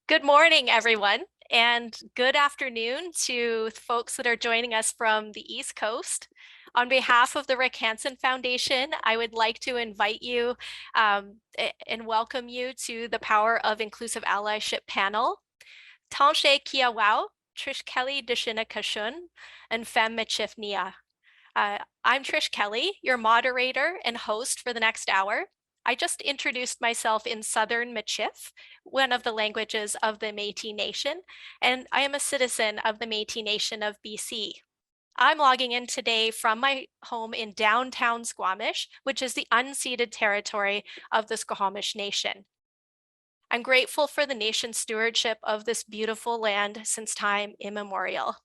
Good morning, everyone, and good afternoon to folks that are joining us from the East Coast. On behalf of the Rick Hansen Foundation, I would like to invite you and welcome you to the Power of Inclusive Allyship panel. Tanshe Kia Wow, Trish Kelly Deshina Kashun, and Fem Michif I'm Trish Kelly, your moderator and host for the next hour. I just introduced myself in Southern Michif, one of the languages of the Métis Nation, and I am a citizen of the Métis Nation of BC. I'm logging in today from my home in downtown Squamish, which is the unceded territory of the Squamish Nation. I'm grateful for the nation's stewardship of this beautiful land since time immemorial.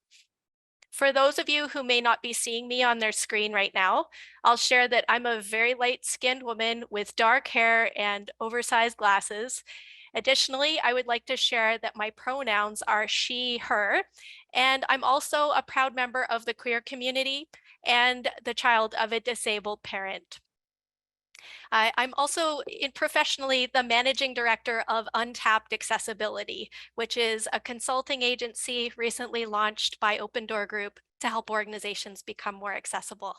For those of you who may not be seeing me on their screen right now, I'll share that I'm a very light-skinned woman with dark hair and oversized glasses. Additionally, I would like to share that my pronouns are she, her, and I'm also a proud member of the queer community and the child of a disabled parent. I'm also professionally the managing director of Untapped Accessibility, which is a consulting agency recently launched by Open Door Group to help organizations become more accessible.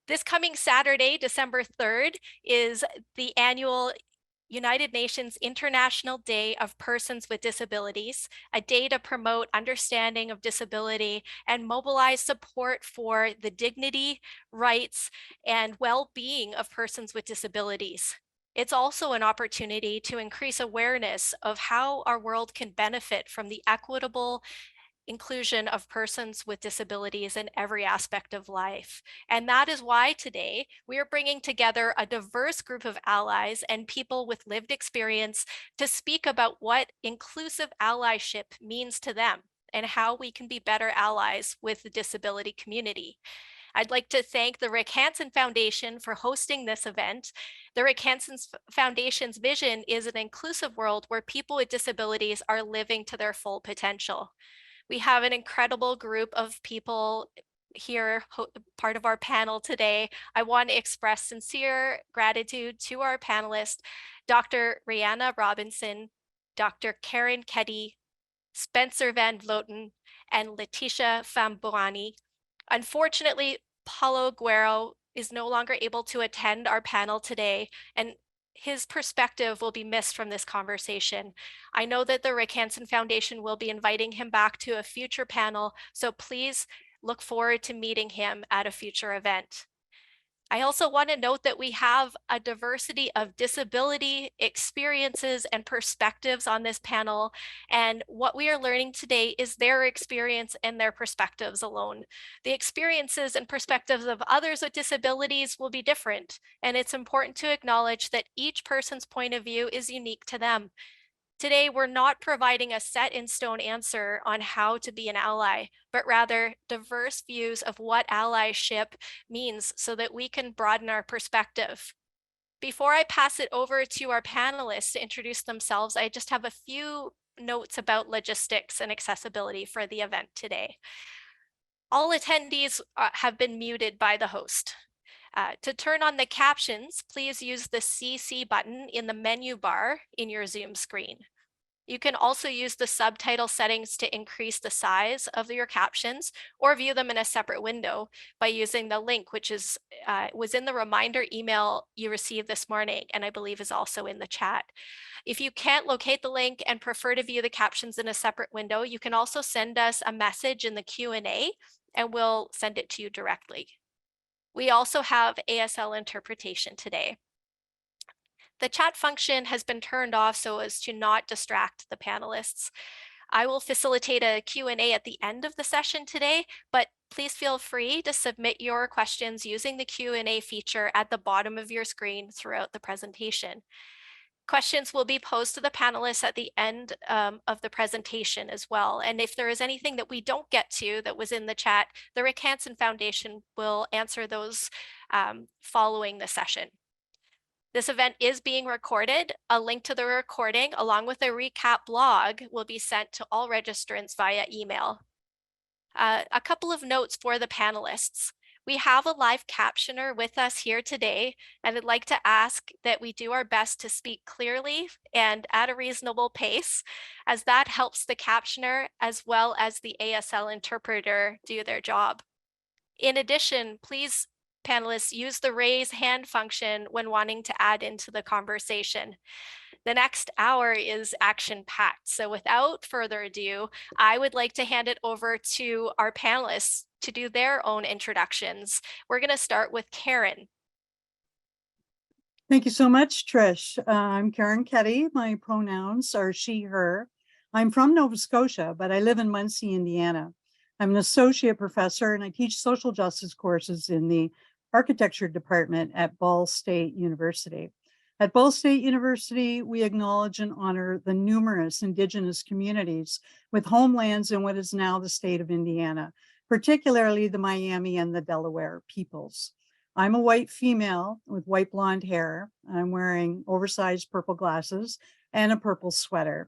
This coming Saturday, December 3rd, is the annual United Nations International Day of Persons with Disabilities, a day to promote understanding of disability and mobilize support for the dignity, rights, and well-being of persons with disabilities. It's also an opportunity to increase awareness of how our world can benefit from the equitable inclusion of persons with disabilities in every aspect of life. And that is why today we are bringing together a diverse group of allies and people with lived experience to speak about what inclusive allyship means to them and how we can be better allies with the disability community. I'd like to thank the Rick Hansen Foundation for hosting this event. The Rick Hansen Foundation's vision is an inclusive world where people with disabilities are living to their full potential. We have an incredible group of people here, part of our panel today. I want to express sincere gratitude to our panelists, Dr. Rheanna Robinson, Dr. Karen Keddy, Spencer Van Vloten, and Laetitia Mfamobani. Unfortunately, Paulo Guerrero is no longer able to attend our panel today, and his perspective will be missed from this conversation. I know that the Rick Hansen Foundation will be inviting him back to a future panel, so please look forward to meeting him at a future event. I also want to note that we have a diversity of disability experiences and perspectives on this panel. And what we are learning today is their experience and their perspectives alone. The experiences and perspectives of others with disabilities will be different. And it's important to acknowledge that each person's point of view is unique to them. Today, we're not providing a set in stone answer on how to be an ally, but rather diverse views of what allyship means so that we can broaden our perspective. Before I pass it over to our panelists to introduce themselves, I just have a few notes about logistics and accessibility for the event today. All attendees have been muted by the host. To turn on the captions, please use the CC button in the menu bar in your Zoom screen. You can also use the subtitle settings to increase the size of your captions or view them in a separate window by using the link, which was in the reminder email you received this morning, and I believe is also in the chat. If you can't locate the link and prefer to view the captions in a separate window, you can also send us a message in the Q&A and we'll send it to you directly. We also have ASL interpretation today. The chat function has been turned off so as to not distract the panelists. I will facilitate a Q&A at the end of the session today, but please feel free to submit your questions using the Q&A feature at the bottom of your screen throughout the presentation. Questions will be posed to the panelists at the end of the presentation as well. And if there is anything that we don't get to that was in the chat, the Rick Hansen Foundation will answer those following the session. This event is being recorded. A link to the recording, along with a recap blog, will be sent to all registrants via email. A couple of notes for the panelists. We have a live captioner with us here today, and I'd like to ask that we do our best to speak clearly and at a reasonable pace, as that helps the captioner as well as the ASL interpreter do their job. In addition, please, panelists, use the raise hand function when wanting to add into the conversation. The next hour is action-packed. So without further ado, I would like to hand it over to our panelists to do their own introductions. We're going to start with Karen. Thank you so much, Trish. I'm Karen Keddy. My pronouns are she, her. I'm from Nova Scotia, but I live in Muncie, Indiana. I'm an associate professor and I teach social justice courses in the architecture department at Ball State University. At Ball State University, we acknowledge and honor the numerous Indigenous communities with homelands in what is now the state of Indiana, particularly the Miami and the Delaware peoples. I'm a white female with white blonde hair. I'm wearing oversized purple glasses and a purple sweater.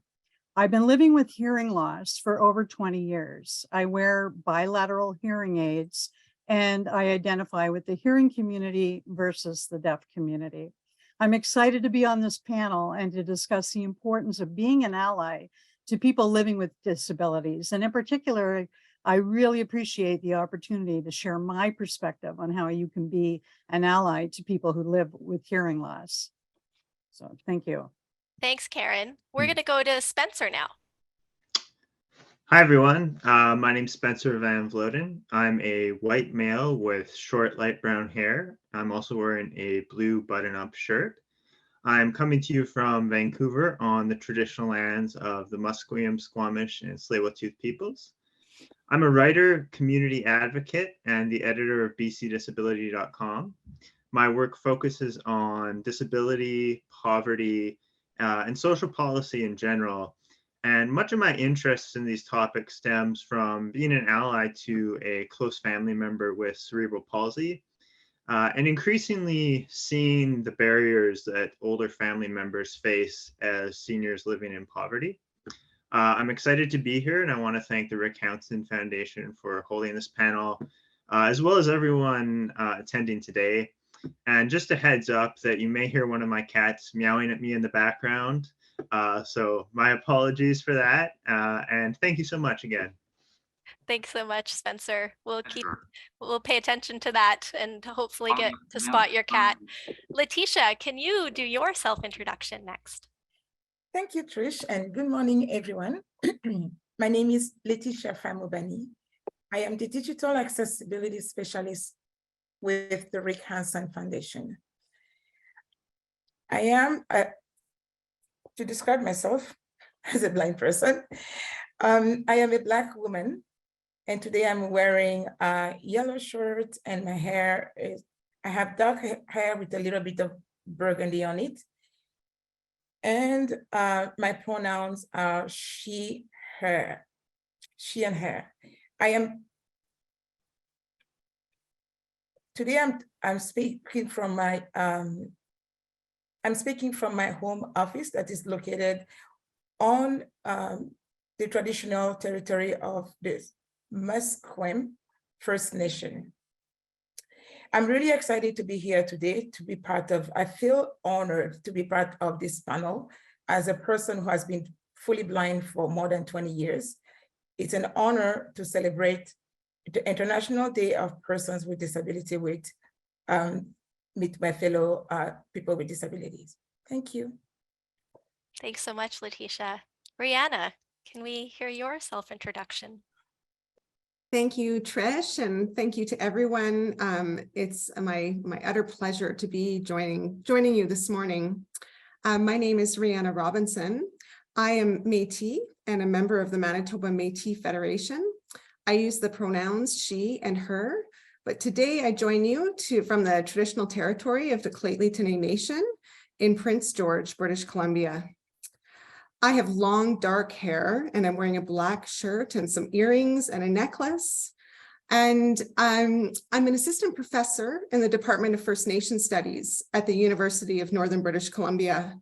I've been living with hearing loss for over 20 years. I wear bilateral hearing aids and I identify with the hearing community versus the deaf community. I'm excited to be on this panel and to discuss the importance of being an ally to people living with disabilities. And in particular, I really appreciate the opportunity to share my perspective on how you can be an ally to people who live with hearing loss. So thank you. Thanks, Karen. We're going to go to Spencer now. Hi, everyone. My name's Spencer Van Vloten. I'm a white male with short light brown hair. I'm also wearing a blue button-up shirt. I'm coming to you from Vancouver on the traditional lands of the Musqueam, Squamish, and Tsleil-Waututh peoples. I'm a writer, community advocate, and the editor of bcdisability.com. My work focuses on disability, poverty, and social policy in general. And much of my interest in these topics stems from being an ally to a close family member with cerebral palsy, and increasingly seeing the barriers that older family members face as seniors living in poverty. I'm excited to be here, and I want to thank the Rick Hansen Foundation for holding this panel, as well as everyone attending today. And just a heads up that you may hear one of my cats meowing at me in the background. So my apologies for that. And thank you so much again. Thanks so much, Spencer. We'll pay attention to that and hopefully get to spot your cat. Laetitia, can you do your self-introduction next? Thank you, Trish, and good morning, everyone. My name is Laetitia Mfamobani. I am the Digital Accessibility Specialist with the Rick Hansen Foundation. I am, to describe myself as a blind person, I am a Black woman, and today I'm wearing a yellow shirt and my hair is, I have dark hair with a little bit of burgundy on it. And my pronouns are she, her, she and her. Today I'm speaking from my home office that is located on the traditional territory of the Musqueam First Nation. I'm really excited to be here today to be part of, I feel honored to be part of this panel as a person who has been fully blind for more than 20 years. It's an honor to celebrate the International Day of Persons with Disability with my fellow people with disabilities. Thank you. Thanks so much, Laetitia. Rheanna, can we hear your self-introduction? Thank you, Trish, and thank you to everyone. It's my utter pleasure to be joining you this morning. My name is Rheanna Robinson. I am Métis and a member of the Manitoba Métis Federation. I use the pronouns she and her, but today I join you from the traditional territory of the Lheidli Nation in Prince George, British Columbia. I have long dark hair and I'm wearing a black shirt and some earrings and a necklace. And I'm an assistant professor in the Department of First Nation Studies at the University of Northern British Columbia,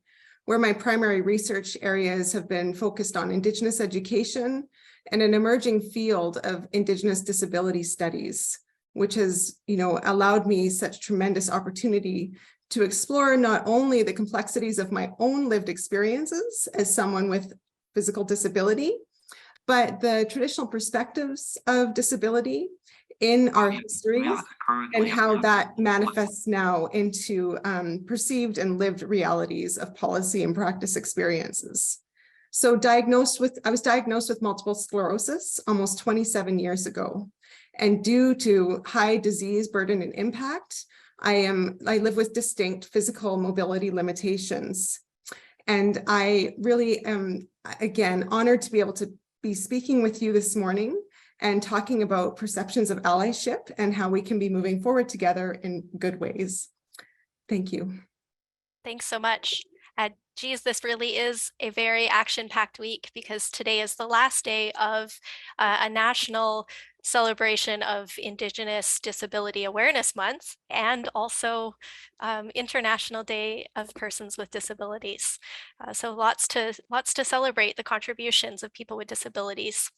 where my primary research areas have been focused on Indigenous education and an emerging field of Indigenous disability studies, which has, allowed me such tremendous opportunity to explore not only the complexities of my own lived experiences as someone with physical disability, but the traditional perspectives of disability in our histories and how that manifests now into perceived and lived realities of policy and practice experiences. So I was diagnosed with multiple sclerosis almost 27 years ago. And due to high disease burden and impact, I live with distinct physical mobility limitations. And I really am, again, honored to be able to be speaking with you this morning and talking about perceptions of allyship and how we can be moving forward together in good ways. Thank you. Thanks so much. Geez, this really is a very action-packed week because today is the last day of a national celebration of Indigenous Disability Awareness Month and also International Day of Persons with Disabilities. So lots to celebrate the contributions of people with disabilities.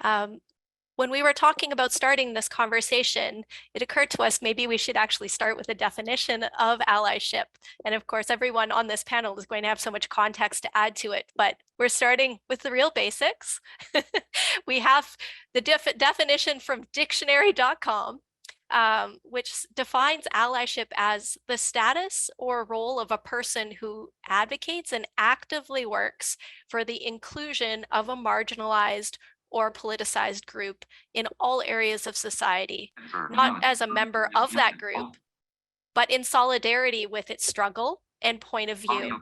When we were talking about starting this conversation, it occurred to us maybe we should actually start with a definition of allyship. And of course, everyone on this panel is going to have so much context to add to it, but we're starting with the real basics. We have the definition from dictionary.com, which defines allyship as the status or role of a person who advocates and actively works for the inclusion of a marginalized or politicized group in all areas of society, not as a member of that group, but in solidarity with its struggle and point of view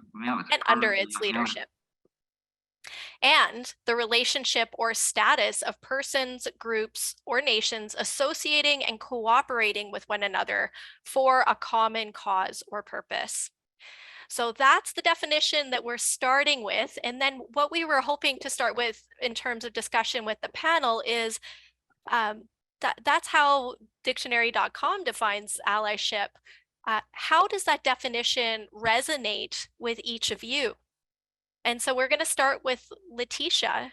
and under its leadership. And the relationship or status of persons, groups, or nations associating and cooperating with one another for a common cause or purpose. So that's the definition that we're starting with. And then what we were hoping to start with in terms of discussion with the panel is that's how dictionary.com defines allyship. How does that definition resonate with each of you? And so we're going to start with Laetitia.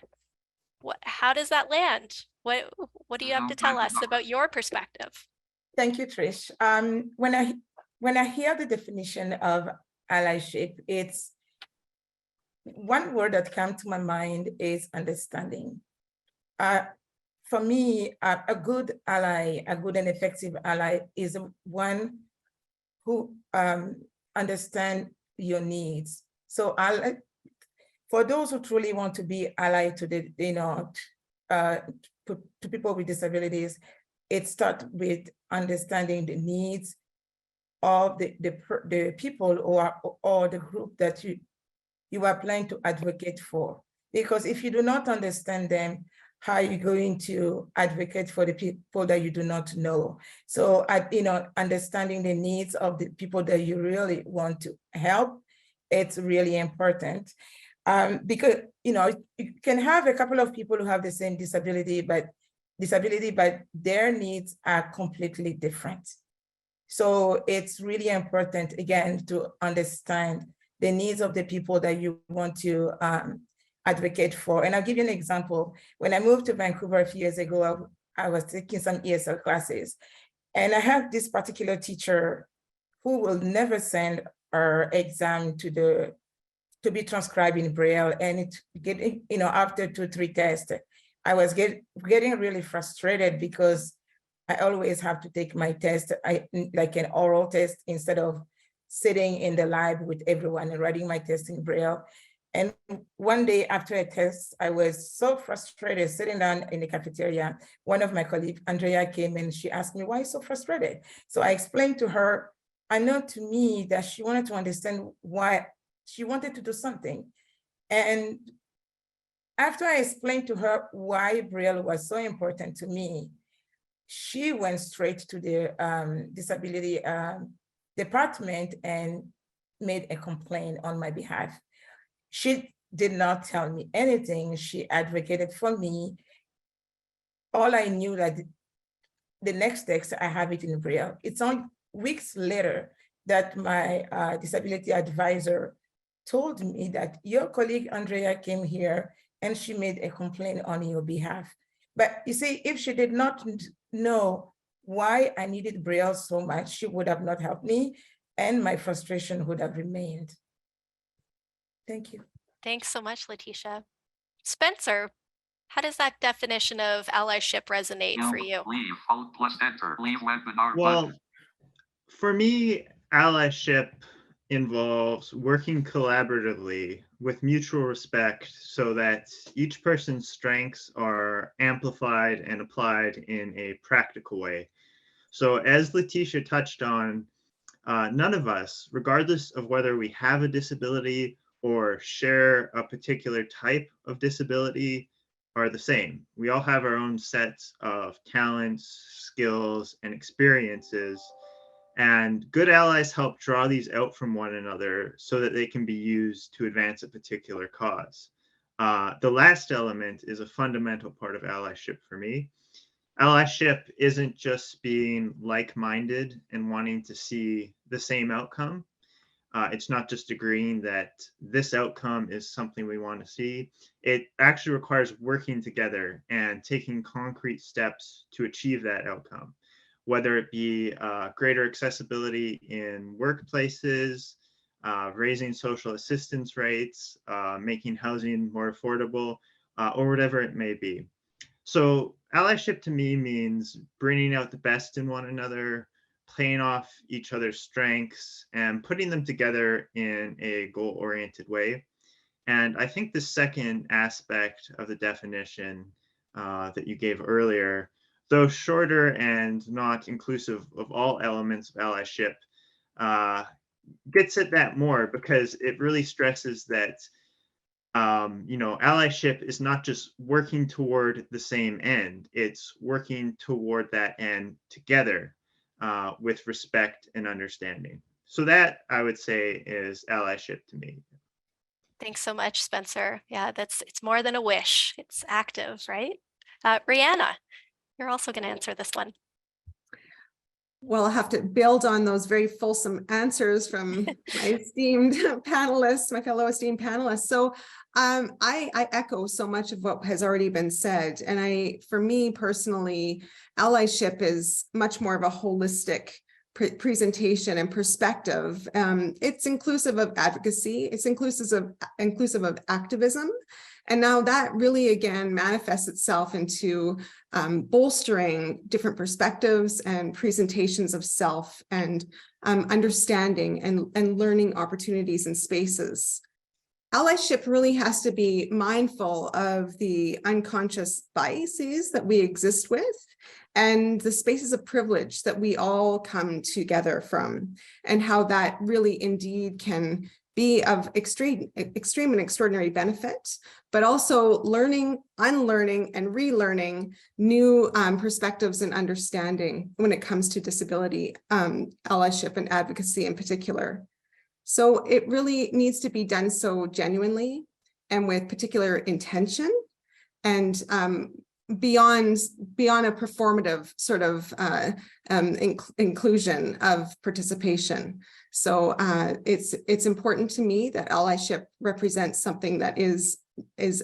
How does that land? What do you have to tell us about your perspective? Thank you, Trish. When I hear the definition of allyship, it's one word that comes to my mind is understanding. For me, a good ally, a good and effective ally is one who understands your needs. So for those who truly want to be ally to the, to people with disabilities, it starts with understanding the needs of the people or the group that you are planning to advocate for. Because if you do not understand them, how are you going to advocate for the people that you do not know? So, understanding the needs of the people that you really want to help, it's really important. Because, you can have a couple of people who have the same disability, but their needs are completely different. So it's really important, again, to understand the needs of the people that you want to advocate for. And I'll give you an example. When I moved to Vancouver a few years ago, I was taking some ESL classes. And I have this particular teacher who will never send our exam to be transcribed in Braille. And after 2-3 tests, I was getting really frustrated because I always have to take my test, like an oral test, instead of sitting in the lab with everyone and writing my test in Braille. And one day after a test, I was so frustrated sitting down in the cafeteria. One of my colleagues, Andrea, came and she asked me, why are you so frustrated? So I explained to her, I know to me that she wanted to understand why she wanted to do something. And after I explained to her why Braille was so important to me, she went straight to the disability department and made a complaint on my behalf. She did not tell me anything. She advocated for me. All I knew that the next text, I have it in Braille. It's only weeks later that my disability advisor told me that your colleague Andrea came here and she made a complaint on your behalf. But you see, if she did not know why I needed Braille so much, she would have not helped me, and my frustration would have remained. Thank you. Thanks so much, Laetitia. Spencer, how does that definition of allyship resonate for you? Leave, Alt plus enter, leave webinar Well, button. for me, allyship involves working collaboratively with mutual respect so that each person's strengths are amplified and applied in a practical way. So as Laetitia touched on, none of us, regardless of whether we have a disability or share a particular type of disability, are the same. We all have our own sets of talents, skills, and experiences. And good allies help draw these out from one another so that they can be used to advance a particular cause. The last element is a fundamental part of allyship for me. Allyship isn't just being like-minded and wanting to see the same outcome. It's not just agreeing that this outcome is something we want to see. It actually requires working together and taking concrete steps to achieve that outcome, whether it be greater accessibility in workplaces, raising social assistance rates, making housing more affordable, or whatever it may be. So allyship to me means bringing out the best in one another, playing off each other's strengths, and putting them together in a goal-oriented way. And I think the second aspect of the definition that you gave earlier, though shorter and not inclusive of all elements of allyship, gets at that more because it really stresses that allyship is not just working toward the same end, it's working toward that end together with respect and understanding. So that I would say is allyship to me. Thanks so much, Spencer. Yeah, it's more than a wish, it's active, right? Rheanna, you're also going to answer this one. Well, I'll have to build on those very fulsome answers from my esteemed panelists, my fellow esteemed panelists. So I echo so much of what has already been said. And for me personally, allyship is much more of a holistic presentation and perspective. It's inclusive of advocacy, it's inclusive of activism. And now that really, again, manifests itself into bolstering different perspectives and presentations of self and understanding and learning opportunities and spaces. Allyship really has to be mindful of the unconscious biases that we exist with and the spaces of privilege that we all come together from, and how that really indeed can be of extreme and extraordinary benefit, but also learning, unlearning, and relearning new perspectives and understanding when it comes to disability, allyship and advocacy in particular. So it really needs to be done so genuinely and with particular intention and beyond a performative sort of inclusion of participation. So it's important to me that allyship represents something that is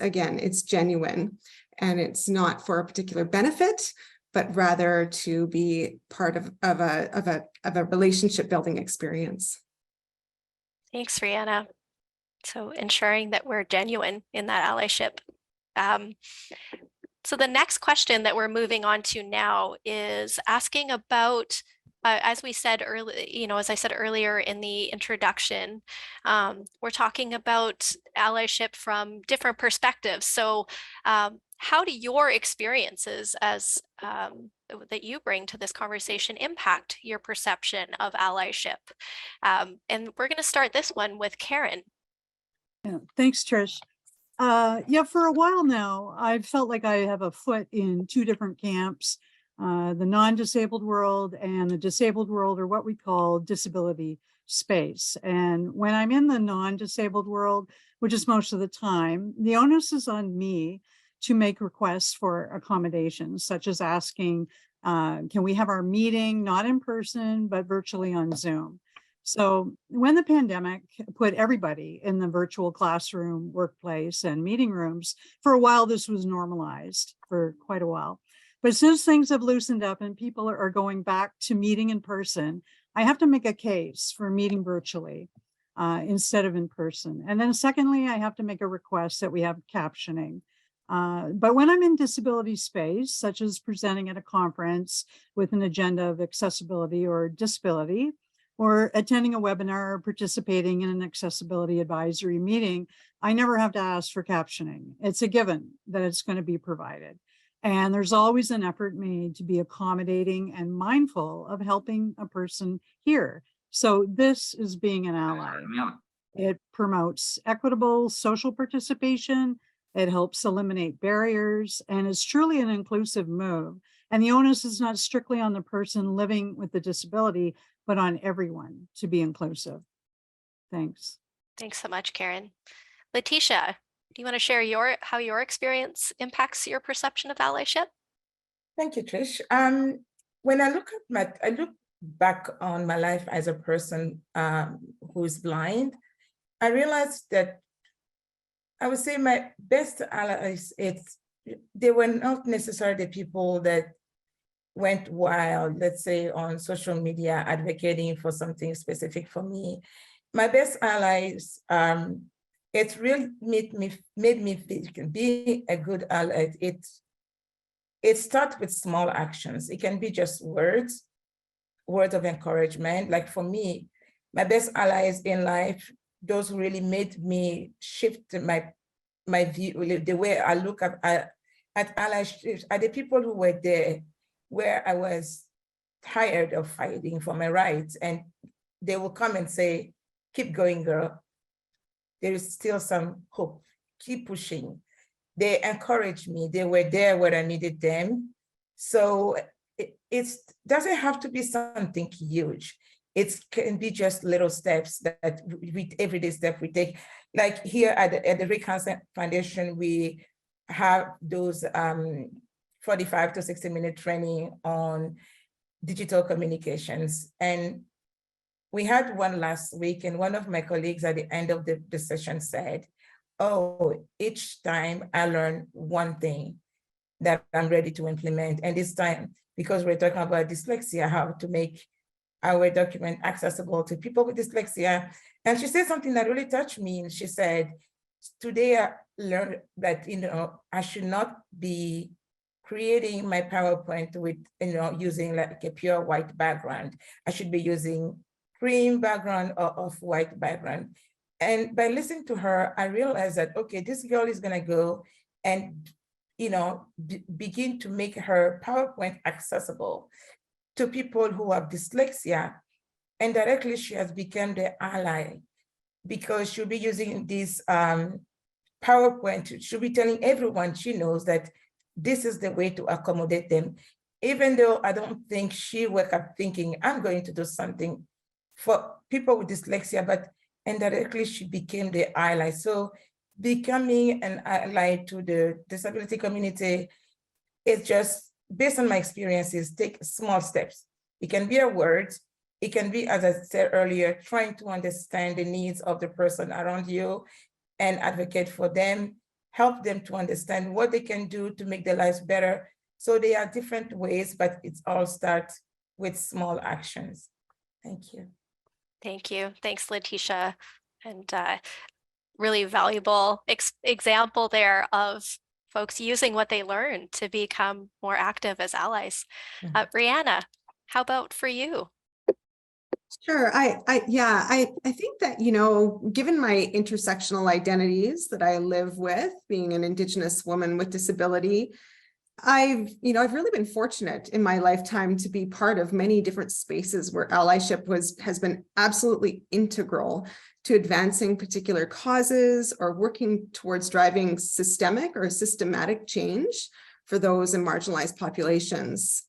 again, it's genuine and it's not for a particular benefit, but rather to be part of a relationship building experience. Thanks, Rheanna. So ensuring that we're genuine in that allyship. So the next question that we're moving on to now is asking about, as we said earlier, as I said earlier in the introduction, we're talking about allyship from different perspectives. So how do your experiences as that you bring to this conversation impact your perception of allyship? And we're going to start this one with Karen. Yeah, thanks, Trish. Yeah, for a while now, I've felt like I have a foot in two different camps, the non-disabled world and the disabled world, or what we call disability space. And when I'm in the non-disabled world, which is most of the time, the onus is on me to make requests for accommodations, such as asking, can we have our meeting not in person, but virtually on Zoom? So when the pandemic put everybody in the virtual classroom, workplace, and meeting rooms, for a while, this was normalized for quite a while. But since things have loosened up and people are going back to meeting in person, I have to make a case for meeting virtually instead of in person. And then secondly, I have to make a request that we have captioning. But when I'm in disability space, such as presenting at a conference with an agenda of accessibility or disability, or attending a webinar or participating in an accessibility advisory meeting, I never have to ask for captioning. It's a given that it's going to be provided. And there's always an effort made to be accommodating and mindful of helping a person hear. So this is being an ally. It promotes equitable social participation. It helps eliminate barriers and is truly an inclusive move. And the onus is not strictly on the person living with the disability, but on everyone to be inclusive. Thanks. Thanks so much, Karen. Laetitia, do you want to share how your experience impacts your perception of allyship? Thank you, Trish. When I look back on my life as a person who's blind, I realized that I would say my best allies, they were not necessarily the people that went wild, let's say on social media, advocating for something specific for me. My best allies, it really made me feel being a good ally. It starts with small actions. It can be just words of encouragement. Like for me, my best allies in life, those who really made me shift my view, the way I look at allyship, are the people who were there where I was tired of fighting for my rights, and they will come and say, keep going, girl. There is still some hope, keep pushing. They encouraged me, they were there where I needed them. So it doesn't have to be something huge. It can be just little steps that everyday step we take. Like here at the Rick Hansen Foundation, we have those 45 to 60-minute training on digital communications. And we had one last week, and one of my colleagues at the end of the session said, oh, each time I learn one thing that I'm ready to implement. And this time, because we're talking about dyslexia, how to make our document accessible to people with dyslexia. And she said something that really touched me. And she said, today I learned that, I should not be creating my PowerPoint with, using like a pure white background. I should be using cream background or off-white background. And by listening to her, I realized that, okay, this girl is gonna go and, begin to make her PowerPoint accessible to people who have dyslexia. And directly she has become the ally, because she'll be using this PowerPoint. She'll be telling everyone she knows that this is the way to accommodate them. Even though I don't think she woke up thinking, I'm going to do something for people with dyslexia, but indirectly she became the ally. So becoming an ally to the disability community is just, based on my experiences, take small steps. It can be a word. It can be, as I said earlier, trying to understand the needs of the person around you and advocate for them, help them to understand what they can do to make their lives better. So there are different ways, but it all starts with small actions. Thank you. Thank you. Thanks, Laetitia. And really valuable example there of folks using what they learned to become more active as allies. Rheanna, how about for you? Sure. I think that, given my intersectional identities that I live with, being an Indigenous woman with disability, I've really been fortunate in my lifetime to be part of many different spaces where allyship has been absolutely integral to advancing particular causes or working towards driving systemic or systematic change for those in marginalized populations.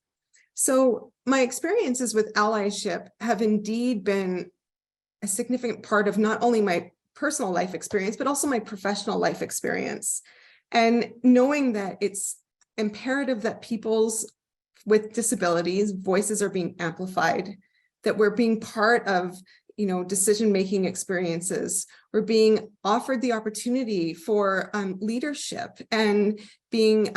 So my experiences with allyship have indeed been a significant part of not only my personal life experience, but also my professional life experience. And knowing that it's imperative that people's with disabilities voices are being amplified, that we're being part of decision-making experiences, we're being offered the opportunity for leadership and being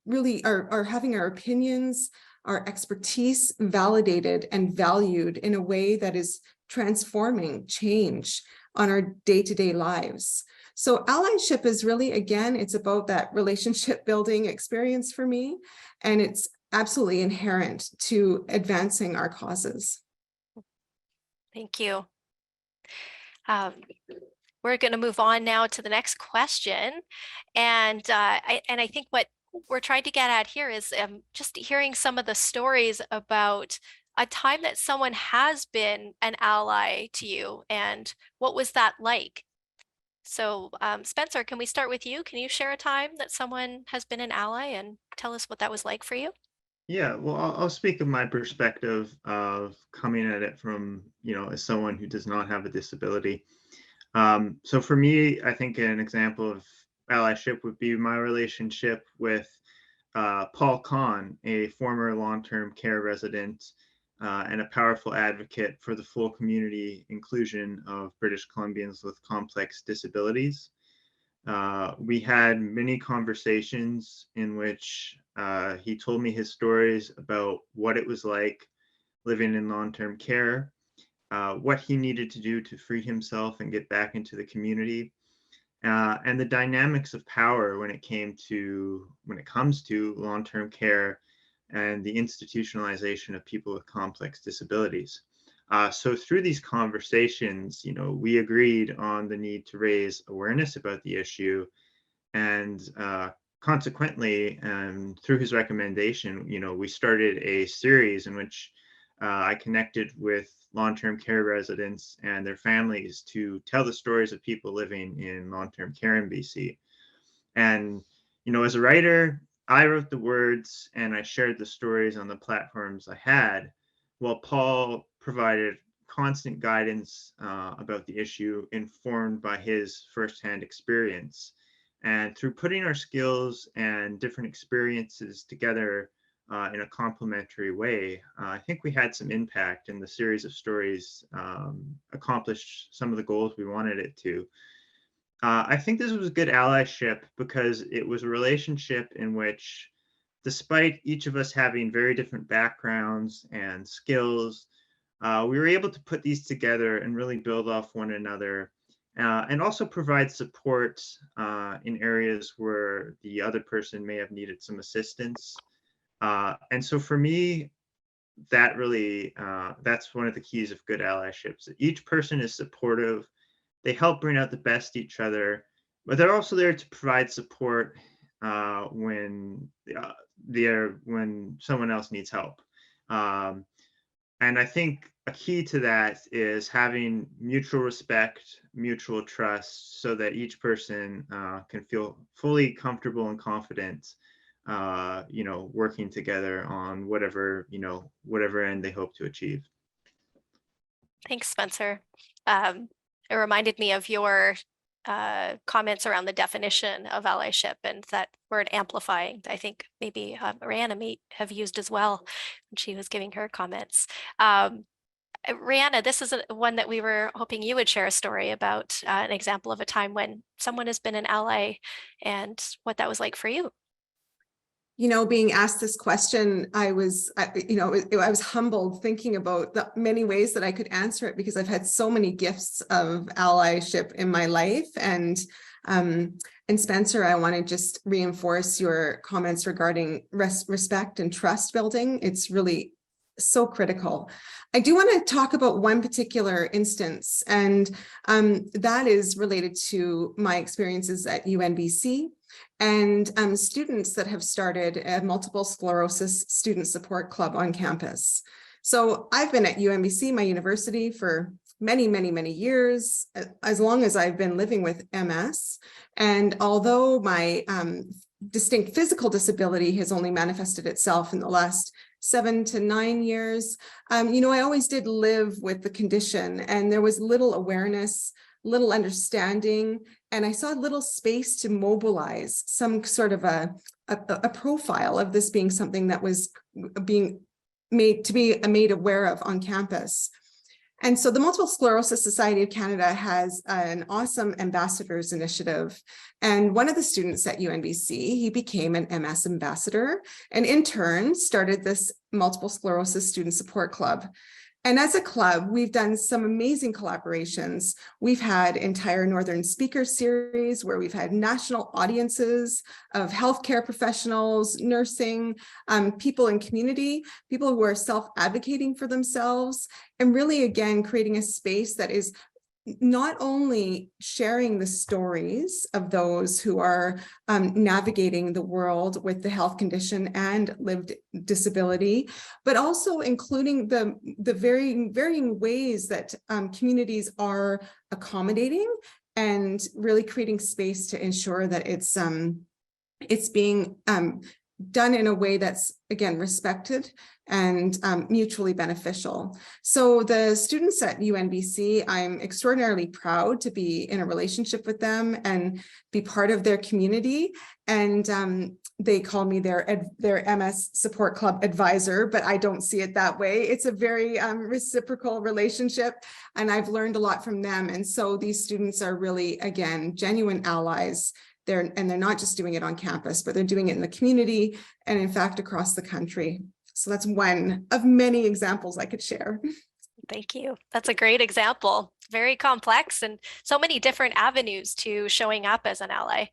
really are having our opinions, our expertise validated and valued in a way that is transforming change on our day-to-day lives. So allyship is really, again, it's about that relationship building experience for me, and it's absolutely inherent to advancing our causes. Thank you. We're going to move on now to the next question. And I think what we're trying to get at here is just hearing some of the stories about a time that someone has been an ally to you, and what was that like? So Spencer, can we start with you? Can you share a time that someone has been an ally and tell us what that was like for you? Yeah, well, I'll speak of my perspective of coming at it from, as someone who does not have a disability. So for me, I think an example of allyship would be my relationship with Paul Kahn, a former long-term care resident and a powerful advocate for the full community inclusion of British Columbians with complex disabilities. We had many conversations in which he told me his stories about what it was like living in long-term care, what he needed to do to free himself and get back into the community, and the dynamics of power when it comes to long-term care and the institutionalization of people with complex disabilities. So through these conversations, we agreed on the need to raise awareness about the issue, and consequently, through his recommendation, we started a series in which I connected with long-term care residents and their families to tell the stories of people living in long-term care in BC. And, as a writer, I wrote the words and I shared the stories on the platforms I had, while Paul provided constant guidance about the issue, informed by his firsthand experience. And through putting our skills and different experiences together in a complementary way, I think we had some impact, and the series of stories accomplished some of the goals we wanted it to. I think this was good allyship because it was a relationship in which, despite each of us having very different backgrounds and skills, we were able to put these together and really build off one another, and also provide support in areas where the other person may have needed some assistance. And so for me, that really, that's one of the keys of good allyships. Each person is supportive. They help bring out the best each other, but they're also there to provide support when someone else needs help. And I think a key to that is having mutual respect, mutual trust, so that each person can feel fully comfortable and confident, working together on whatever end they hope to achieve. Thanks, Spencer. It reminded me of your comments around the definition of allyship and that word amplifying. I think maybe Rheanna may have used as well when she was giving her comments. Rheanna, this is one that we were hoping you would share a story about, an example of a time when someone has been an ally and what that was like for you. Being asked this question, I was humbled thinking about the many ways that I could answer it, because I've had so many gifts of allyship in my life. And Spencer, I want to just reinforce your comments regarding respect and trust building. It's really so critical. I do want to talk about one particular instance, and that is related to my experiences at UNBC and students that have started a multiple sclerosis student support club on campus. So I've been at UNBC, my university, for many, many, many years, as long as I've been living with MS. And although my distinct physical disability has only manifested itself in the last 7 to 9 years, I always did live with the condition, and there was little awareness, little understanding, and I saw little space to mobilize some sort of a profile of this being something that was being made aware of on campus. And so the Multiple Sclerosis Society of Canada has an awesome ambassadors initiative. And one of the students at UNBC, he became an MS ambassador and in turn started this Multiple Sclerosis Student Support Club. And as a club, we've done some amazing collaborations. We've had entire Northern Speaker Series where we've had national audiences of healthcare professionals, nursing, people in community, people who are self-advocating for themselves, and really, again, creating a space that is not only sharing the stories of those who are navigating the world with the health condition and lived disability, but also including the varying ways that communities are accommodating and really creating space to ensure that it's being done in a way that's, again, respected and mutually beneficial. So the students at UNBC, I'm extraordinarily proud to be in a relationship with them and be part of their community. And they call me their MS Support Club advisor, but I don't see it that way. It's a very reciprocal relationship, and I've learned a lot from them. And so these students are really, again, genuine allies. They're not just doing it on campus, but they're doing it in the community and in fact across the country. So that's one of many examples I could share. Thank you. That's a great example. Very complex and so many different avenues to showing up as an ally.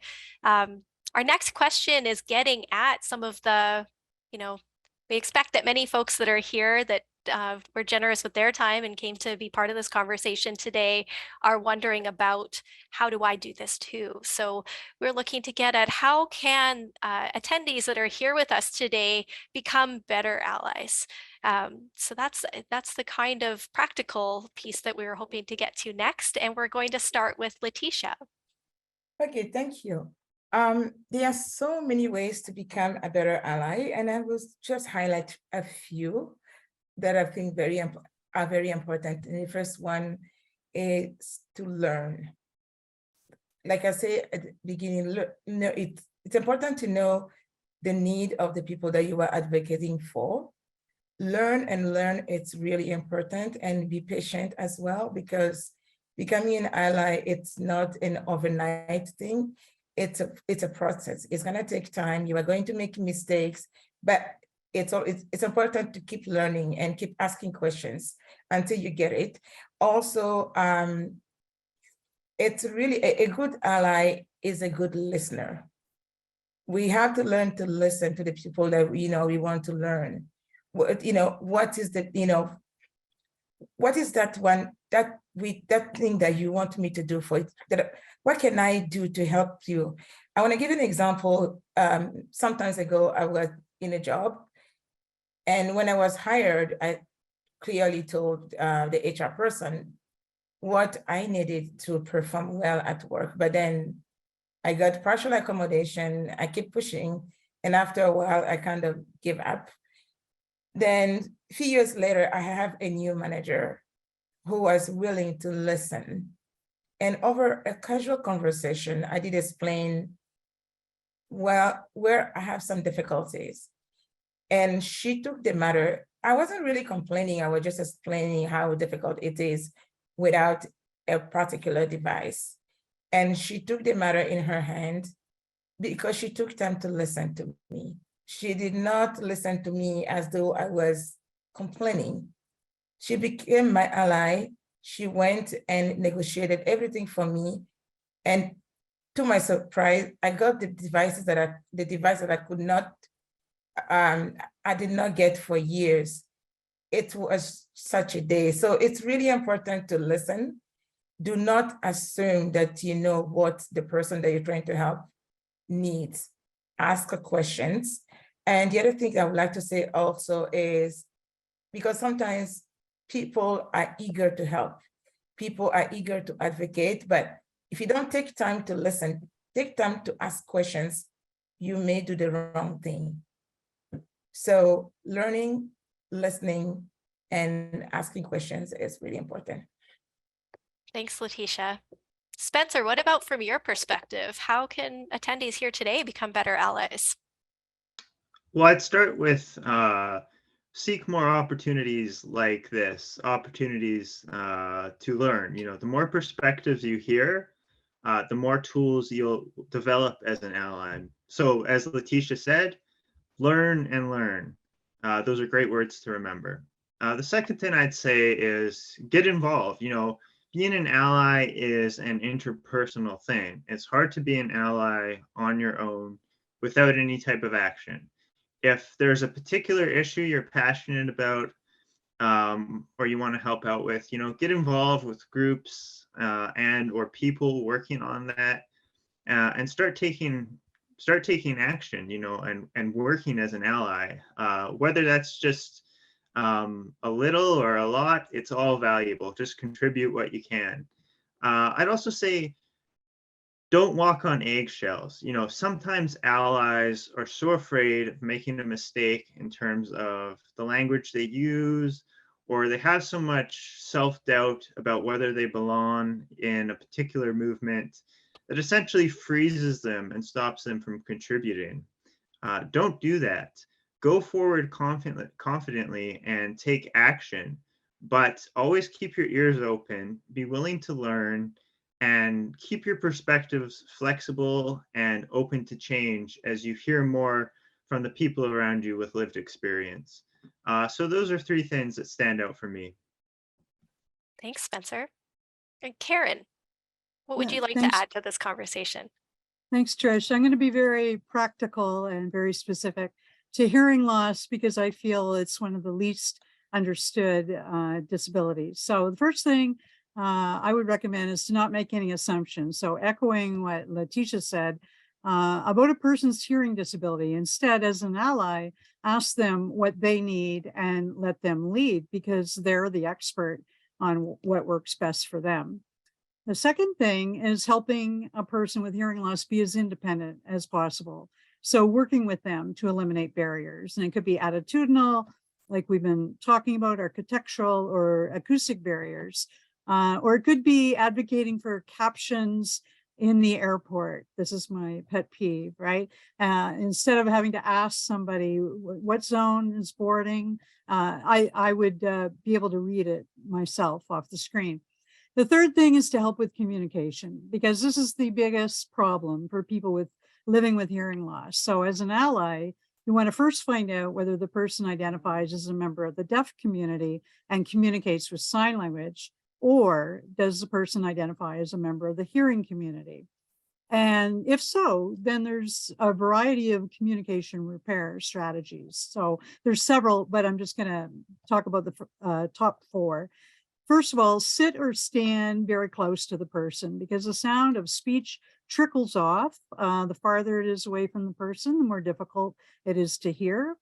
Our next question is getting at some of the, we expect that many folks that are here that were generous with their time and came to be part of this conversation today are wondering about, how do I do this too? So we're looking to get at how can attendees that are here with us today become better allies? So that's the kind of practical piece that we were hoping to get to next. And we're going to start with Laetitia. Okay, thank you. There are so many ways to become a better ally, and I will just highlight a few that I think are very important. And the first one is to learn. Like I say at the beginning, it's important to know the need of the people that you are advocating for. Learn, it's really important, and be patient as well, because becoming an ally, it's not an overnight thing. It's a process. It's going to take time. You are going to make mistakes, but it's important to keep learning and keep asking questions until you get it. Also, it's really a good ally is a good listener. We have to learn to listen to the people that we want to learn. What is that thing that you want me to do for it? What can I do to help you? I want to give an example. Sometimes ago, I was in a job, and when I was hired, I clearly told the HR person what I needed to perform well at work. But then I got partial accommodation. I keep pushing, and after a while, I kind of give up. Then a few years later, I have a new manager who was willing to listen. And over a casual conversation, I did explain, well, where I have some difficulties. And she took the matter. I wasn't really complaining. I was just explaining how difficult it is without a particular device. And she took the matter in her hand because she took time to listen to me. She did not listen to me as though I was complaining. She became my ally. She went and negotiated everything for me. And to my surprise, I got the device that I could not, I did not get for years. It was such a day. So it's really important to listen. Do not assume that you know what the person that you're trying to help needs. Ask questions. And the other thing I would like to say also is, because sometimes people are eager to help. People are eager to advocate, but if you don't take time to listen, take time to ask questions, you may do the wrong thing. So learning, listening, and asking questions is really important. Thanks, Laetitia. Spencer, what about from your perspective? How can attendees here today become better allies? Well, I'd start with seek more opportunities like this, opportunities to learn. You know, the more perspectives you hear, the more tools you'll develop as an ally. So as Laetitia said, learn and learn. Those are great words to remember. The second thing I'd say is get involved. You know, being an ally is an interpersonal thing. It's hard to be an ally on your own without any type of action. If there's a particular issue you're passionate about, or you want to help out with, you know, get involved with groups and or people working on that, and start taking action, you know, and working as an ally. Whether that's just a little or a lot, it's all valuable. Just contribute what you can. I'd also say don't walk on eggshells. You know, sometimes allies are so afraid of making a mistake in terms of the language they use, or they have so much self-doubt about whether they belong in a particular movement that essentially freezes them and stops them from contributing. Don't do that. Go forward confidently and take action, but always keep your ears open, be willing to learn, and keep your perspectives flexible and open to change as you hear more from the people around you with lived experience. So those are three things that stand out for me. Thanks, Spencer. And Karen, what would Yeah, you like thanks. to add to this conversation? Thanks, Trish. I'm going to be very practical and very specific to hearing loss because I feel it's one of the least understood disabilities. So the first thing I would recommend is to not make any assumptions. So echoing what Laetitia said about a person's hearing disability, instead, as an ally, ask them what they need and let them lead because they're the expert on what works best for them. The second thing is helping a person with hearing loss be as independent as possible. So working with them to eliminate barriers, and it could be attitudinal, like we've been talking about, architectural or acoustic barriers, or it could be advocating for captions in the airport. This is my pet peeve, right? Instead of having to ask somebody what zone is boarding, I would be able to read it myself off the screen. The third thing is to help with communication, because this is the biggest problem for people with living with hearing loss. So as an ally, you want to first find out whether the person identifies as a member of the deaf community and communicates with sign language, or does the person identify as a member of the hearing community? And if so, then there's a variety of communication repair strategies. So there's several, but I'm just going to talk about the top four. First of all, sit or stand very close to the person because the sound of speech trickles off. The farther it is away from the person, the more difficult it is to hear.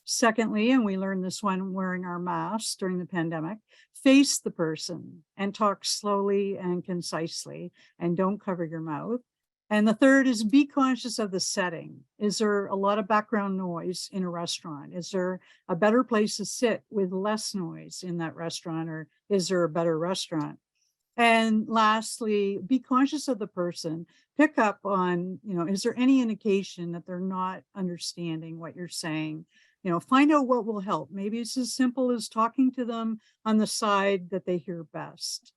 Secondly, and we learned this one wearing our masks during the pandemic, face the person and talk slowly and concisely and don't cover your mouth. And the third is be conscious of the setting. Is there a lot of background noise in a restaurant? Is there a better place to sit with less noise in that restaurant, or is there a better restaurant? And lastly, be conscious of the person. Pick up on, is there any indication that they're not understanding what you're saying? Find out what will help. Maybe it's as simple as talking to them on the side that they hear best.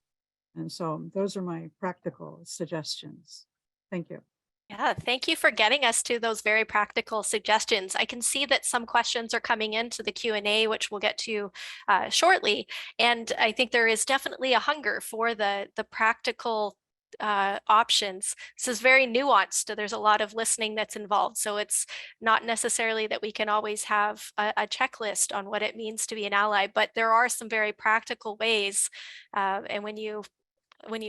And so those are my practical suggestions. Thank you. Yeah, thank you for getting us to those very practical suggestions. I can see that some questions are coming into the Q&A, which we'll get to shortly. And I think there is definitely a hunger for the practical options. This is very nuanced. There's a lot of listening that's involved. So it's not necessarily that we can always have a checklist on what it means to be an ally, but there are some very practical ways. And when you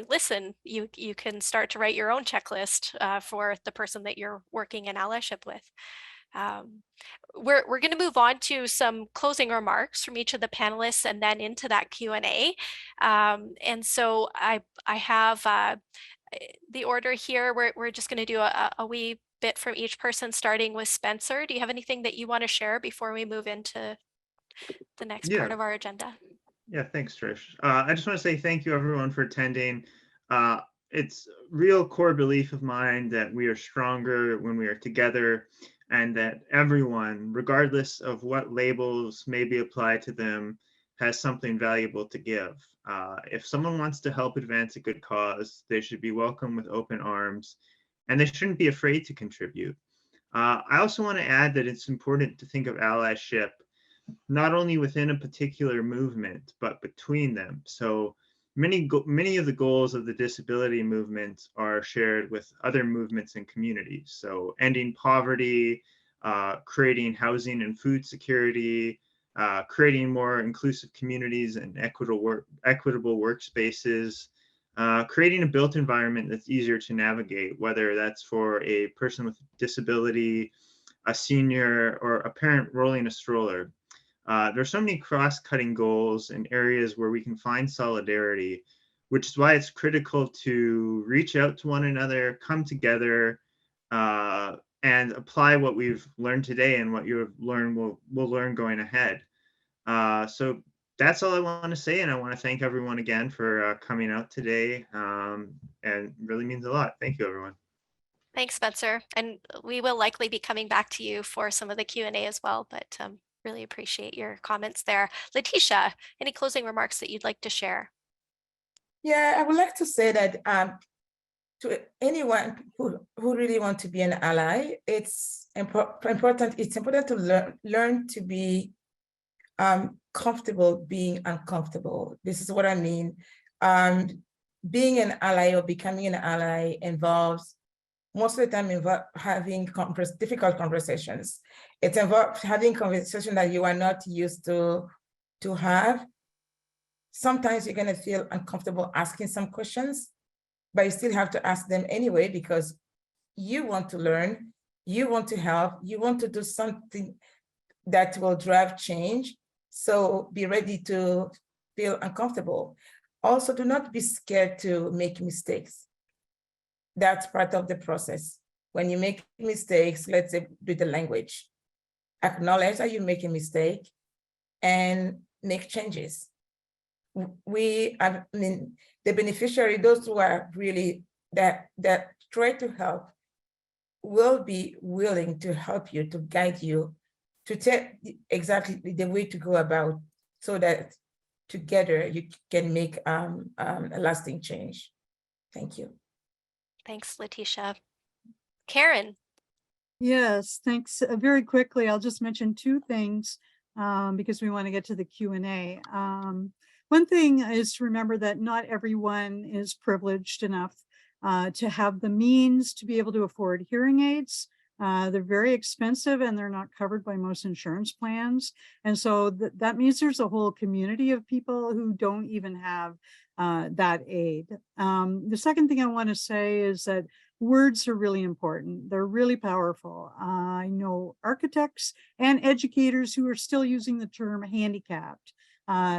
listen, you can start to write your own checklist for the person that you're working in allyship with. We're going to move on to some closing remarks from each of the panelists and then into that Q&A. And so I have the order here. We're just going to do a wee bit from each person, starting with Spencer. Do you have anything that you want to share before we move into the next part of our agenda? Yeah, thanks, Trish. I just want to say thank you, everyone, for attending. It's real core belief of mine that we are stronger when we are together. and that everyone, regardless of what labels may be applied to them, has something valuable to give. If someone wants to help advance a good cause, they should be welcomed with open arms, and they shouldn't be afraid to contribute. I also want to add that it's important to think of allyship not only within a particular movement, but between them. So many of the goals of the disability movement are shared with other movements and communities. So ending poverty, creating housing and food security, creating more inclusive communities and equitable workspaces, creating a built environment that's easier to navigate, whether that's for a person with disability, a senior, or a parent rolling a stroller. There's so many cross-cutting goals and areas where we can find solidarity, which is why it's critical to reach out to one another, come together, and apply what we've learned today and what you have learned we'll learn going ahead. So that's all I want to say, and I want to thank everyone again for coming out today, and it really means a lot. Thank you, everyone. Thanks, Spencer. And we will likely be coming back to you for some of the Q&A as well, but really appreciate your comments there. Laetitia, any closing remarks that you'd like to share? Yeah, I would like to say that to anyone who really want to be an ally, it's important. It's important to learn to be comfortable being uncomfortable. This is what I mean. Being an ally or becoming an ally involves most of the time having difficult conversations. It involves having conversations that you are not used to have. Sometimes you're going to feel uncomfortable asking some questions, but you still have to ask them anyway because you want to learn, you want to help, you want to do something that will drive change. So be ready to feel uncomfortable. Also, do not be scared to make mistakes. That's part of the process. When you make mistakes, let's say with the language, acknowledge that you make a mistake and make changes. The beneficiary, those who are really that try to help, will be willing to help you, to guide you, to tell exactly the way to go about, so that together you can make a lasting change. Thank you. Thanks, Laetitia. Karen. Yes, thanks. Very quickly, I'll just mention two things because we want to get to the Q&A. One thing is to remember that not everyone is privileged enough to have the means to be able to afford hearing aids. They're very expensive and they're not covered by most insurance plans. And so that means there's a whole community of people who don't even have that aid. The second thing I want to say is that words are really important. They're really powerful. I know architects and educators who are still using the term handicapped.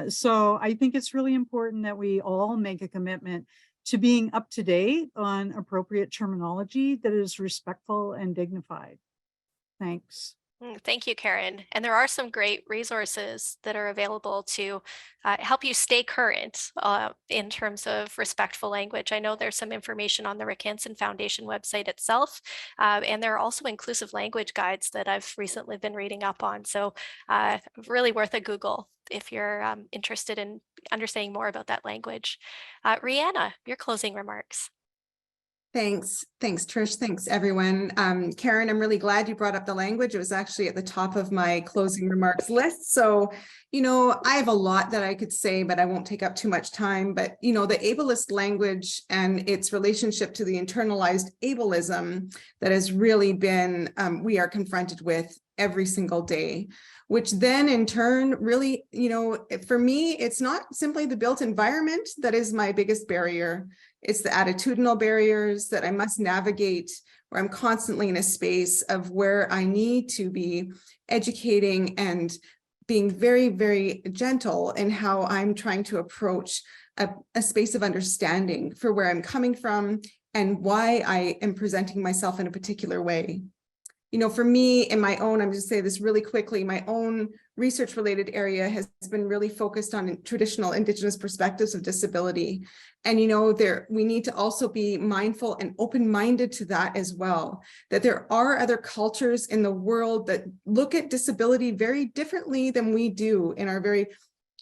So I think it's really important that we all make a commitment to being up to date on appropriate terminology that is respectful and dignified. Thanks. Thank you, Karen. And there are some great resources that are available to help you stay current in terms of respectful language. I know there's some information on the Rick Hansen Foundation website itself, and there are also inclusive language guides that I've recently been reading up on. So really worth a Google if you're interested in understanding more about that language. Rheanna, your closing remarks. Thanks, Trish. Thanks, everyone. Karen, I'm really glad you brought up the language. It was actually at the top of my closing remarks list. So, I have a lot that I could say, but I won't take up too much time. But, the ableist language and its relationship to the internalized ableism that has really been, we are confronted with every single day, which then in turn really, for me, it's not simply the built environment that is my biggest barrier. It's the attitudinal barriers that I must navigate, where I'm constantly in a space of where I need to be educating and being very, very gentle in how I'm trying to approach a space of understanding for where I'm coming from and why I am presenting myself in a particular way. for me in my own, I'm just saying this really quickly, my own research related area has been really focused on traditional Indigenous perspectives of disability. And, we need to also be mindful and open-minded to that as well, that there are other cultures in the world that look at disability very differently than we do in our very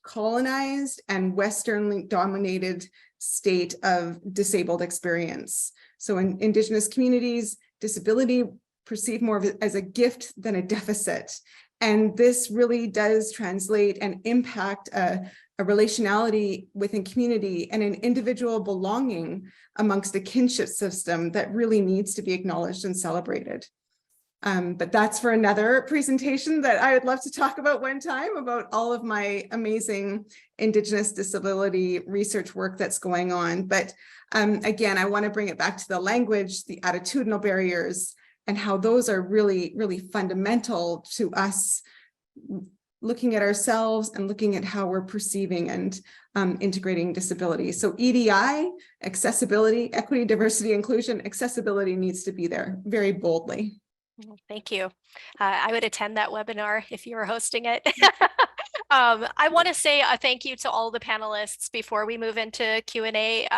colonized and Westernly dominated state of disabled experience. So in Indigenous communities, disability perceived more of it as a gift than a deficit. And this really does translate and impact a relationality within community and an individual belonging amongst a kinship system that really needs to be acknowledged and celebrated. But that's for another presentation that I would love to talk about one time, about all of my amazing Indigenous disability research work that's going on. But again, I want to bring it back to the language, the attitudinal barriers, and how those are really, really fundamental to us looking at ourselves and looking at how we're perceiving and integrating disability. So EDI, accessibility, equity, diversity, inclusion, accessibility needs to be there very boldly. Thank you. I would attend that webinar if you were hosting it. I want to say a thank you to all the panelists before we move into Q&A,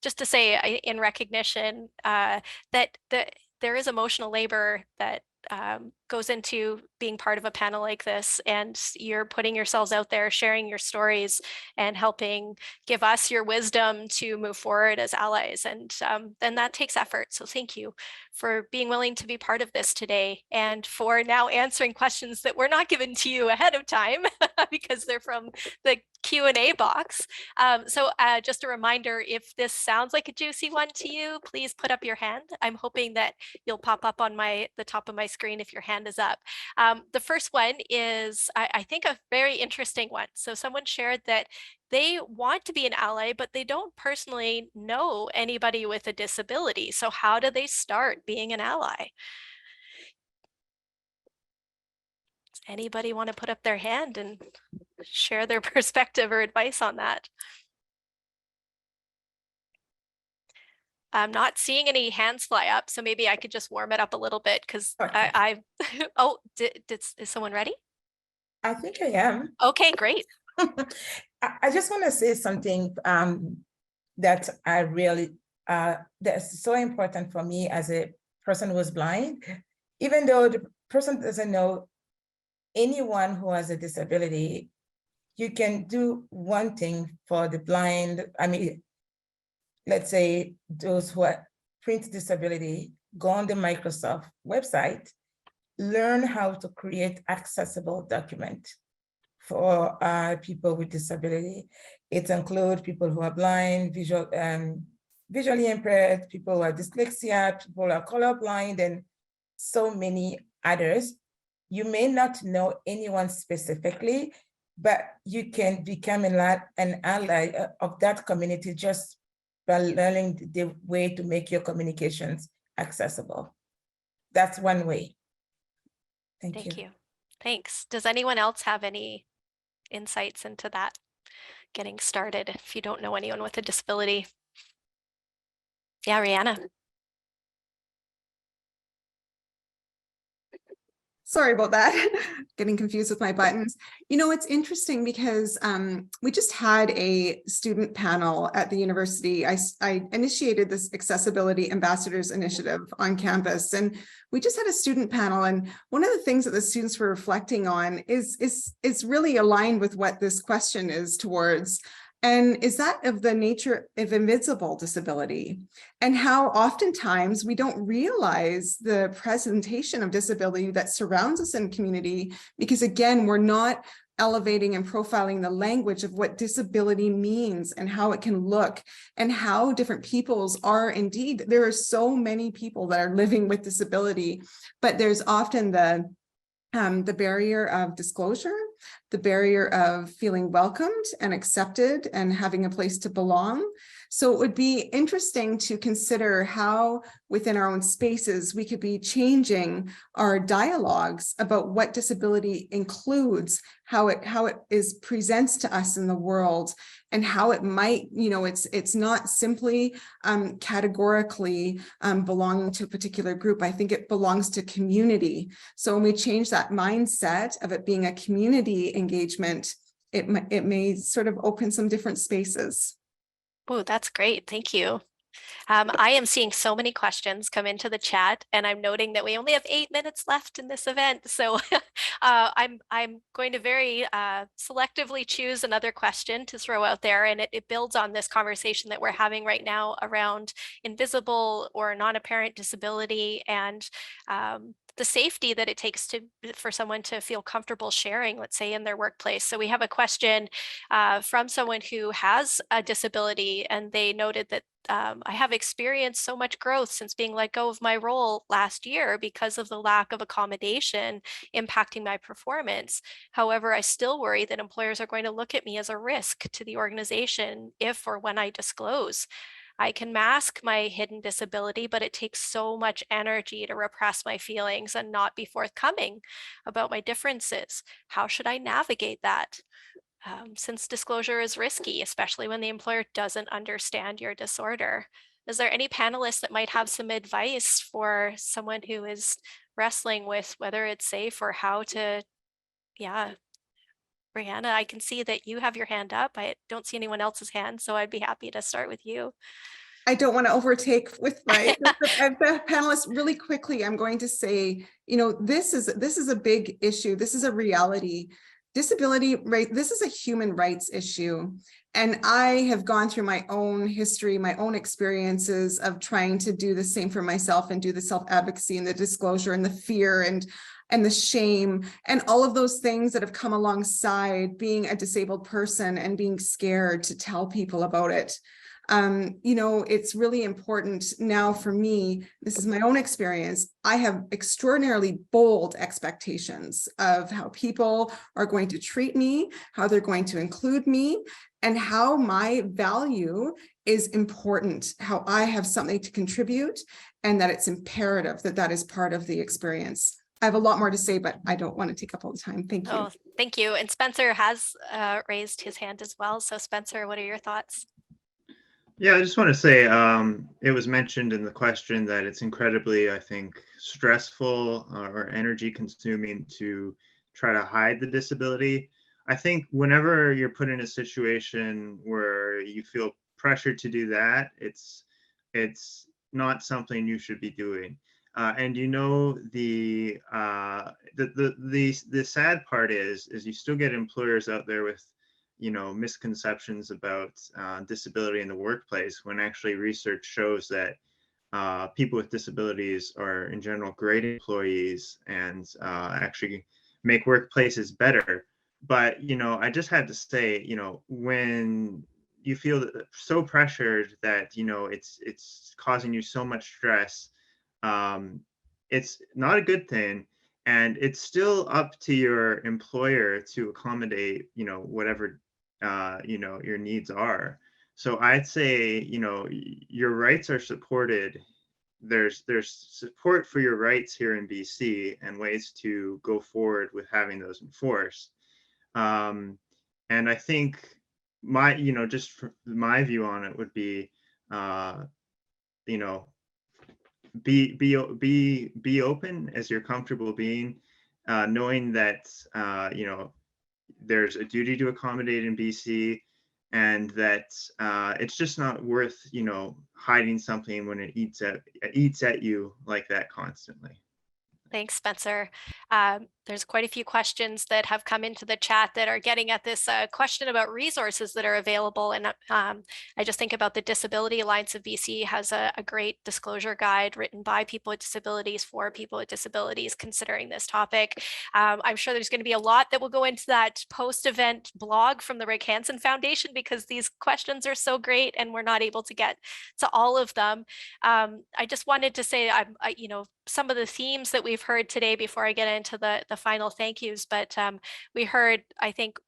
just to say in recognition that there is emotional labor that goes into being part of a panel like this, and you're putting yourselves out there, sharing your stories and helping give us your wisdom to move forward as allies. And that takes effort. So thank you for being willing to be part of this today, and for now answering questions that were not given to you ahead of time because they're from the Q&A box. So just a reminder, if this sounds like a juicy one to you, please put up your hand. I'm hoping that you'll pop up on the top of my screen if your hand is up. The first one is, I think, a very interesting one. So someone shared that they want to be an ally, but they don't personally know anybody with a disability. So how do they start being an ally? Does anybody want to put up their hand and share their perspective or advice on that? I'm not seeing any hands fly up, so maybe I could just warm it up a little bit, because Okay. oh, is someone ready? I think I am. Okay, great. I just want to say something that I really, that's so important for me as a person who is blind. Even though the person doesn't know anyone who has a disability, you can do one thing for the blind. I mean, let's say those who are print disability, go on the Microsoft website, learn how to create accessible document for people with disability. It includes people who are blind, visually impaired, people who are dyslexia, people who are colorblind, and so many others. You may not know anyone specifically, but you can become an ally of that community just by learning the way to make your communications accessible. That's one way. Thank you. Thanks. Does anyone else have any insights into that? Getting started if you don't know anyone with a disability. Yeah, Rheanna. Sorry about that. Getting confused with my buttons. It's interesting because we just had a student panel at the university. I initiated this Accessibility Ambassadors Initiative on campus, and we just had a student panel. And one of the things that the students were reflecting on is really aligned with what this question is towards. And is that of the nature of invisible disability, and how oftentimes we don't realize the presentation of disability that surrounds us in community, because again, we're not elevating and profiling the language of what disability means and how it can look and how different peoples are. Indeed, there are so many people that are living with disability, but there's often the barrier of disclosure, the barrier of feeling welcomed and accepted and having a place to belong. So it would be interesting to consider how within our own spaces we could be changing our dialogues about what disability includes, how it is presents to us in the world, and how it might, it's not simply categorically belonging to a particular group. I think it belongs to community. So when we change that mindset of it being a community engagement, it may sort of open some different spaces. Oh, that's great. Thank you. I am seeing so many questions come into the chat, and I'm noting that we only have 8 minutes left in this event. So I'm going to very selectively choose another question to throw out there, and it builds on this conversation that we're having right now around invisible or non-apparent disability and the safety that it takes for someone to feel comfortable sharing, let's say, in their workplace. So we have a question from someone who has a disability, and they noted that I have experienced so much growth since being let go of my role last year because of the lack of accommodation impacting my performance. However, I still worry that employers are going to look at me as a risk to the organization if or when I disclose. I can mask my hidden disability, but it takes so much energy to repress my feelings and not be forthcoming about my differences. How should I navigate that? Since disclosure is risky, especially when the employer doesn't understand your disorder. Is there any panelists that might have some advice for someone who is wrestling with whether it's safe or how to, yeah. Rheanna, I can see that you have your hand up. I don't see anyone else's hand, so I'd be happy to start with you. I don't want to overtake with my panelists really quickly. I'm going to say, this is a big issue. This is a reality. Disability, right? This is a human rights issue. And I have gone through my own history, my own experiences of trying to do the same for myself and do the self-advocacy and the disclosure and the fear and the shame and all of those things that have come alongside being a disabled person and being scared to tell people about it. It's really important now for me. This is my own experience. I have extraordinarily bold expectations of how people are going to treat me, how they're going to include me, and how my value is important, how I have something to contribute, and that it's imperative that that is part of the experience. I have a lot more to say, but I don't want to take up all the time. Thank you. Oh, thank you. And Spencer has raised his hand as well. So Spencer, what are your thoughts? Yeah, I just want to say it was mentioned in the question that it's incredibly, I think, stressful or energy consuming to try to hide the disability. I think whenever you're put in a situation where you feel pressure to do that, it's not something you should be doing. And the sad part is you still get employers out there with misconceptions about disability in the workplace, when actually research shows that people with disabilities are in general great employees and actually make workplaces better. But I just had to say, when you feel so pressured that it's causing you so much stress, it's not a good thing. And it's still up to your employer to accommodate, whatever your needs are. So I'd say, your rights are supported. There's support for your rights here in BC and ways to go forward with having those enforced. And I think just my view on it would be, be open as you're comfortable being, knowing that there's a duty to accommodate in BC, and that it's just not worth hiding something when it eats at you like that constantly. Thanks, Spencer. There's quite a few questions that have come into the chat that are getting at this question about resources that are available. And I just think about the Disability Alliance of BC has a great disclosure guide written by people with disabilities for people with disabilities considering this topic. I'm sure there's going to be a lot that will go into that post-event blog from the Rick Hansen Foundation, because these questions are so great and we're not able to get to all of them. I just wanted to say, some of the themes that we've heard today before I get into the the final thank yous, but we heard, I think,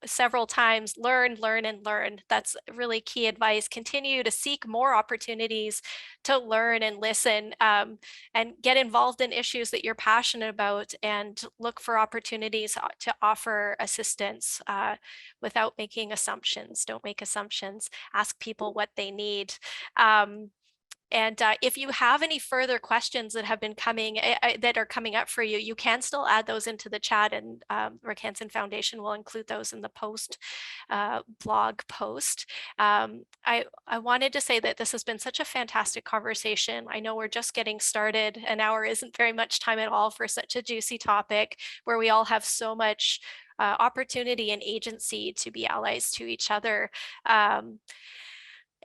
several times, learn, learn, and learn. That's really key advice. Continue to seek more opportunities to learn and listen, and get involved in issues that you're passionate about, and look for opportunities to offer assistance without making assumptions. Don't make assumptions. Ask people what they need. And if you have any further questions that have been coming, that are coming up for you, you can still add those into the chat, and Rick Hansen Foundation will include those in the blog post. I wanted to say that this has been such a fantastic conversation. I know we're just getting started. An hour isn't very much time at all for such a juicy topic, where we all have so much opportunity and agency to be allies to each other.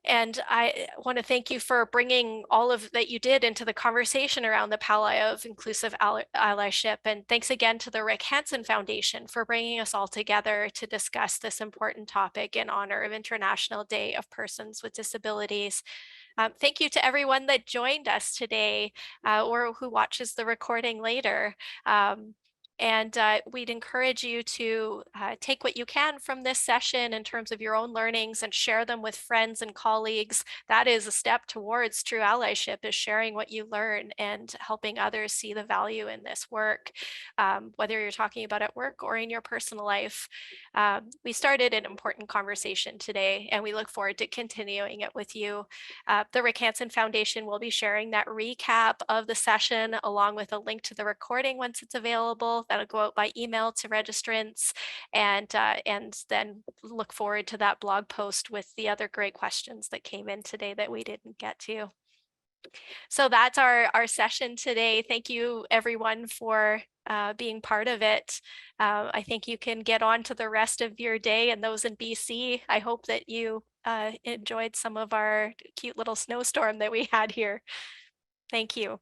And I want to thank you for bringing all of that you did into the conversation around the Pally of inclusive allyship. And thanks again to the Rick Hansen Foundation for bringing us all together to discuss this important topic in honor of International Day of Persons with Disabilities. Thank you to everyone that joined us today, or who watches the recording later. And we'd encourage you to take what you can from this session in terms of your own learnings and share them with friends and colleagues. That is a step towards true allyship, is sharing what you learn and helping others see the value in this work, whether you're talking about at work or in your personal life. We started an important conversation today, and we look forward to continuing it with you. The Rick Hansen Foundation will be sharing that recap of the session along with a link to the recording once it's available. That'll go out by email to registrants, and then look forward to that blog post with the other great questions that came in today that we didn't get to. So that's our session today. Thank you everyone for being part of it. I think you can get on to the rest of your day, and those in BC, I hope that you enjoyed some of our cute little snowstorm that we had here. Thank you.